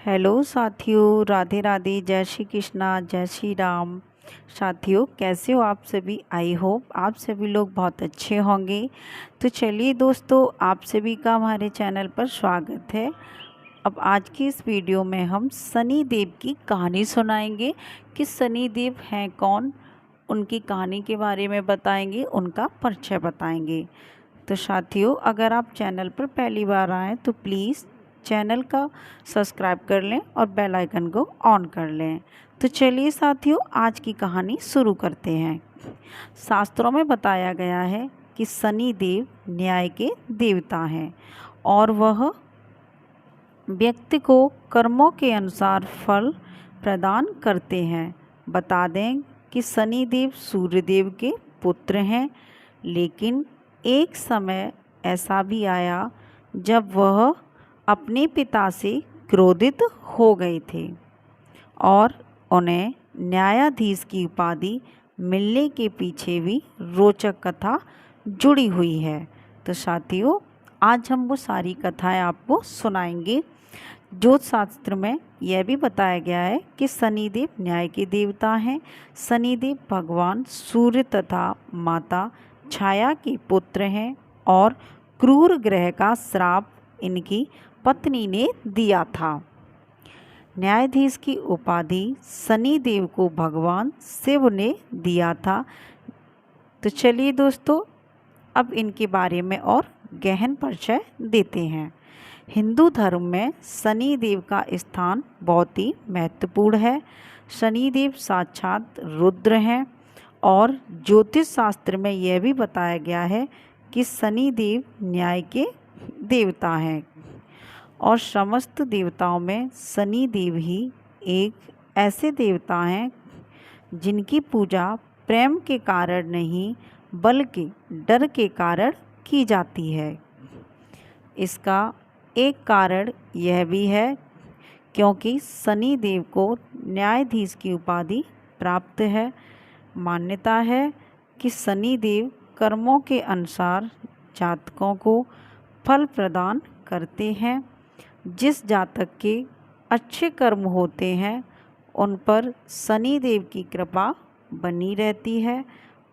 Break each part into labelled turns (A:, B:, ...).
A: Hello साथियों, राधे राधे, जय श्री कृष्णा, जय श्री राम। साथियों, कैसे हो आप सभी? आई होप आप सभी लोग बहुत अच्छे होंगे। तो चलिए दोस्तों, आप सभी का हमारे चैनल पर स्वागत है। अब आज की इस वीडियो में हम सनी देव की कहानी सुनाएंगे कि सनी देव हैं कौन, उनकी कहानी के बारे में बताएंगे, उनका परिचय बताएंगे। तो साथियों, अगर आप चैनल पर पहली बार आएँ तो प्लीज़ चैनल का सब्सक्राइब कर लें और बेल आइकन को ऑन कर लें। तो चलिए साथियों, आज की कहानी शुरू करते हैं। शास्त्रों में बताया गया है कि शनि देव न्याय के देवता हैं और वह व्यक्ति को कर्मों के अनुसार फल प्रदान करते हैं। बता दें कि शनि देव सूर्य देव के पुत्र हैं, लेकिन एक समय ऐसा भी आया जब वह अपने पिता से क्रोधित हो गए थे और उन्हें न्यायाधीश की उपाधि मिलने के पीछे भी रोचक कथा जुड़ी हुई है। तो साथियों, आज हम वो सारी कथाएं आपको सुनाएंगे। ज्योतिष शास्त्र में यह भी बताया गया है कि शनिदेव न्याय के देवता हैं। शनिदेव भगवान सूर्य तथा माता छाया के पुत्र हैं और क्रूर ग्रह का श्राप इनकी पत्नी ने दिया था। न्यायाधीश की उपाधि शनिदेव को भगवान शिव ने दिया था। तो चलिए दोस्तों, अब इनके बारे में और गहन परिचय देते हैं। हिंदू धर्म में शनि देव का स्थान बहुत ही महत्वपूर्ण है। शनिदेव साक्षात रुद्र हैं और ज्योतिष शास्त्र में यह भी बताया गया है कि शनिदेव न्याय के देवता हैं और समस्त देवताओं में शनि देव ही एक ऐसे देवता हैं जिनकी पूजा प्रेम के कारण नहीं बल्कि डर के कारण की जाती है। इसका एक कारण यह भी है क्योंकि शनि देव को न्यायाधीश की उपाधि प्राप्त है। मान्यता है कि शनि देव कर्मों के अनुसार जातकों को फल प्रदान करते हैं। जिस जातक के अच्छे कर्म होते हैं उन पर शनि देव की कृपा बनी रहती है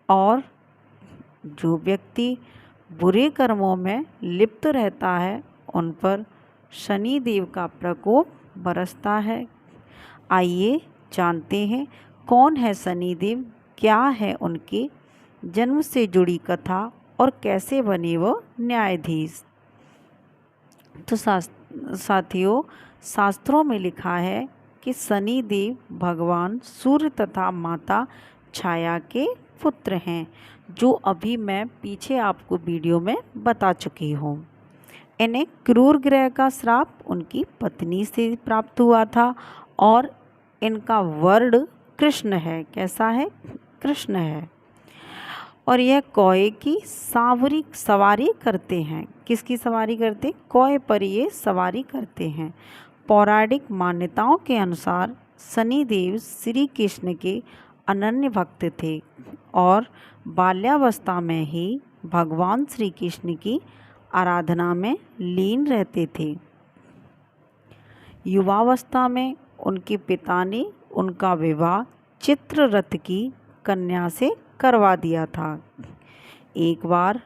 A: और जो व्यक्ति बुरे कर्मों में लिप्त रहता है उन पर शनि देव का प्रकोप बरसता है। आइए जानते हैं कौन है शनि देव, क्या है उनके जन्म से जुड़ी कथा और कैसे बने वो न्यायाधीश। तो साथियों, शास्त्रों में लिखा है कि शनि देव भगवान सूर्य तथा माता छाया के पुत्र हैं, जो अभी मैं पीछे आपको वीडियो में बता चुकी हूँ। इन्हें क्रूर ग्रह का श्राप उनकी पत्नी से प्राप्त हुआ था और इनका वर्ण कृष्ण है। कैसा है? कृष्ण है। और यह कौए की सवारी करते हैं। किसकी सवारी करते? कौए पर ये सवारी करते हैं। पौराणिक मान्यताओं के अनुसार शनिदेव श्री कृष्ण के अनन्य भक्त थे और बाल्यावस्था में ही भगवान श्री कृष्ण की आराधना में लीन रहते थे। युवावस्था में उनके पिता ने उनका विवाह चित्ररथ की कन्या से करवा दिया था। एक बार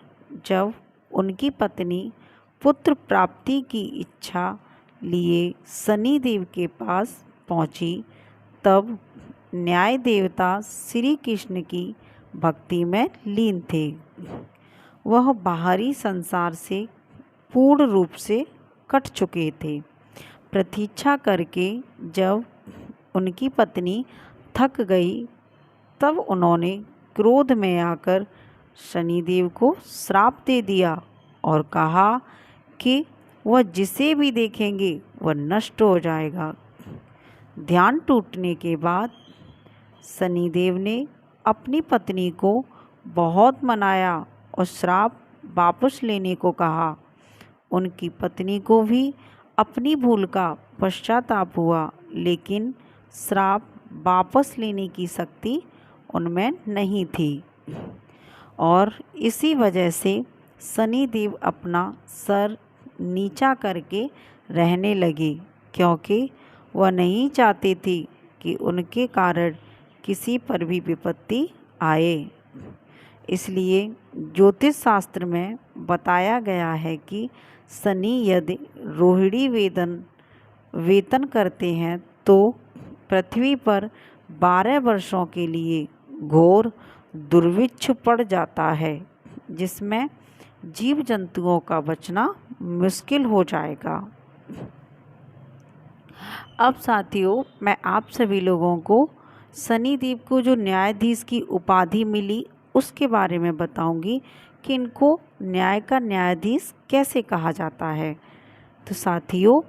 A: जब उनकी पत्नी पुत्र प्राप्ति की इच्छा लिए शनिदेव के पास पहुंची, तब न्याय देवता श्री कृष्ण की भक्ति में लीन थे। वह बाहरी संसार से पूर्ण रूप से कट चुके थे। प्रतीक्षा करके जब उनकी पत्नी थक गई, तब उन्होंने क्रोध में आकर शनिदेव को श्राप दे दिया और कहा कि वह जिसे भी देखेंगे वह नष्ट हो जाएगा। ध्यान टूटने के बाद शनिदेव ने अपनी पत्नी को बहुत मनाया और श्राप वापस लेने को कहा। उनकी पत्नी को भी अपनी भूल का पश्चाताप हुआ, लेकिन श्राप वापस लेने की शक्ति उनमें नहीं थी और इसी वजह से शनिदेव अपना सर नीचा करके रहने लगे, क्योंकि वह नहीं चाहते थे कि उनके कारण किसी पर भी विपत्ति आए। इसलिए ज्योतिष शास्त्र में बताया गया है कि शनि यदि रोहिणी वेतन करते हैं तो पृथ्वी पर 12 वर्षों के लिए घोर दुर्भिक्ष पड़ जाता है, जिसमें जीव जंतुओं का बचना मुश्किल हो जाएगा। अब साथियों, मैं आप सभी लोगों को शनिदेव को जो न्यायाधीश की उपाधि मिली उसके बारे में बताऊंगी कि इनको न्याय का न्यायाधीश कैसे कहा जाता है। तो साथियों,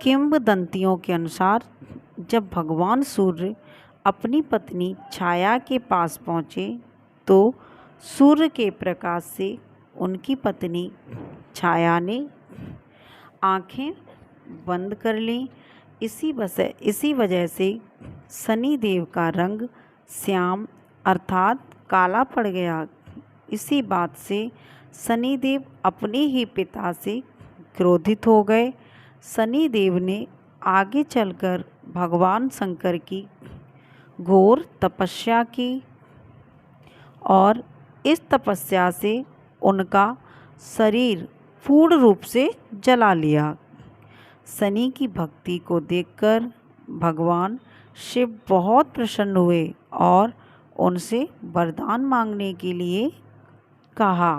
A: किंवदंतियों के अनुसार जब भगवान सूर्य अपनी पत्नी छाया के पास पहुँचे तो सूर्य के प्रकाश से उनकी पत्नी छाया ने आंखें बंद कर लीं। इसी वजह से शनिदेव का रंग श्याम अर्थात काला पड़ गया। इसी बात से शनिदेव अपने ही पिता से क्रोधित हो गए। शनिदेव ने आगे चलकर भगवान शंकर की घोर तपस्या की और इस तपस्या से उनका शरीर पूर्ण रूप से जला लिया। शनि की भक्ति को देखकर भगवान शिव बहुत प्रसन्न हुए और उनसे वरदान मांगने के लिए कहा।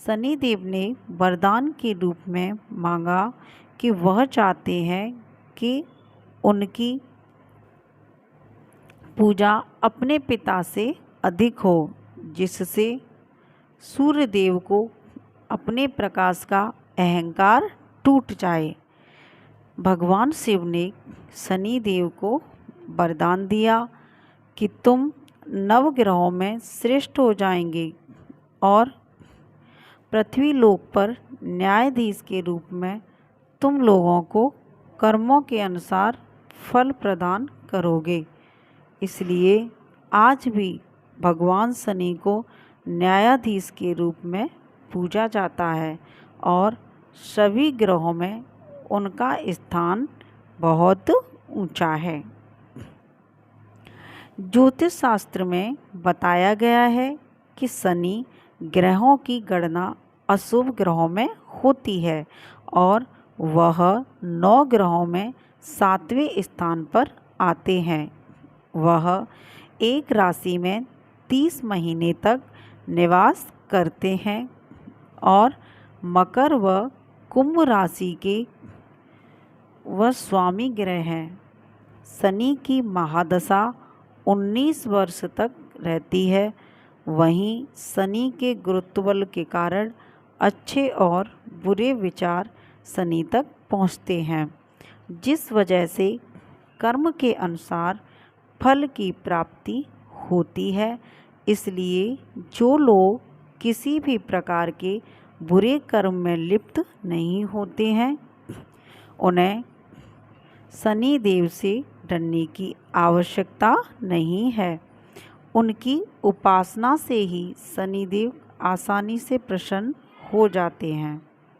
A: शनिदेव ने वरदान के रूप में मांगा कि वह चाहते हैं कि उनकी पूजा अपने पिता से अधिक हो, जिससे सूर्यदेव को अपने प्रकाश का अहंकार टूट जाए। भगवान शिव ने शनिदेव को वरदान दिया कि तुम नवग्रहों में श्रेष्ठ हो जाएंगे और पृथ्वी लोक पर न्यायाधीश के रूप में तुम लोगों को कर्मों के अनुसार फल प्रदान करोगे। इसलिए आज भी भगवान शनि को न्यायाधीश के रूप में पूजा जाता है और सभी ग्रहों में उनका स्थान बहुत ऊंचा है। ज्योतिष शास्त्र में बताया गया है कि शनि ग्रहों की गणना अशुभ ग्रहों में होती है और वह 9 ग्रहों में 7वें स्थान पर आते हैं। वह एक राशि में 30 महीने तक निवास करते हैं और मकर व कुंभ राशि के वह स्वामी ग्रह हैं। शनि की महादशा 19 वर्ष तक रहती है। वहीं शनि के गुरुत्व के कारण अच्छे और बुरे विचार शनि तक पहुँचते हैं, जिस वजह से कर्म के अनुसार फल की प्राप्ति होती है। इसलिए जो लोग किसी भी प्रकार के बुरे कर्म में लिप्त नहीं होते हैं, उन्हें शनि देव से डरने की आवश्यकता नहीं है। उनकी उपासना से ही शनिदेव आसानी से प्रसन्न हो जाते हैं।